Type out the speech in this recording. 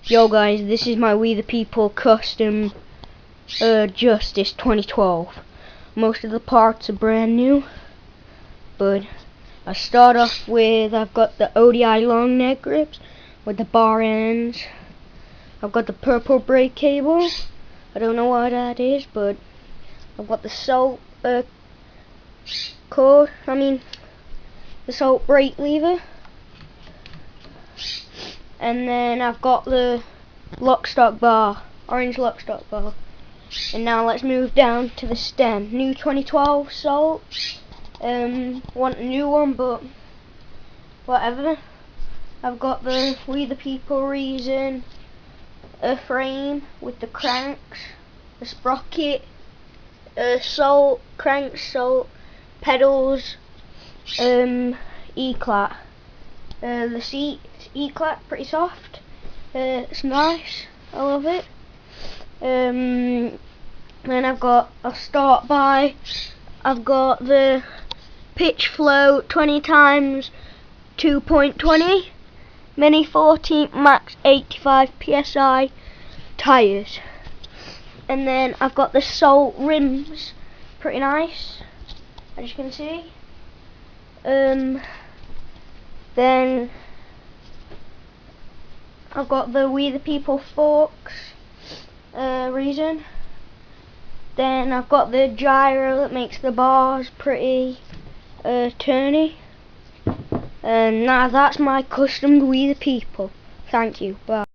Yo guys, this is my We the People custom Justice 2012. Most of the parts are brand new, but I start off with, I've got the ODI long neck grips with the bar ends. I've got the purple brake cable. I don't know what that is, but I've got the salt the salt brake lever. And then I've got the lock stock bar, orange lock stock bar. And now let's move down to the stem. New 2012 Salt. Want a new one, but whatever. I've got the We the People reason frame with the cranks, the sprocket, salt, cranks, salt, pedals, E-clat. The seat E-clat, pretty soft. It's nice. I love it. Then I'll start by, I've got the pitch flow 20 times 2.20 mini 14 max 85 psi tires. And then I've got the Salt rims, pretty nice, as you can see. Then I've got the We the People forks reason. Then I've got the gyro that makes the bars pretty turny. And now that's my custom We the People. Thank you. Bye.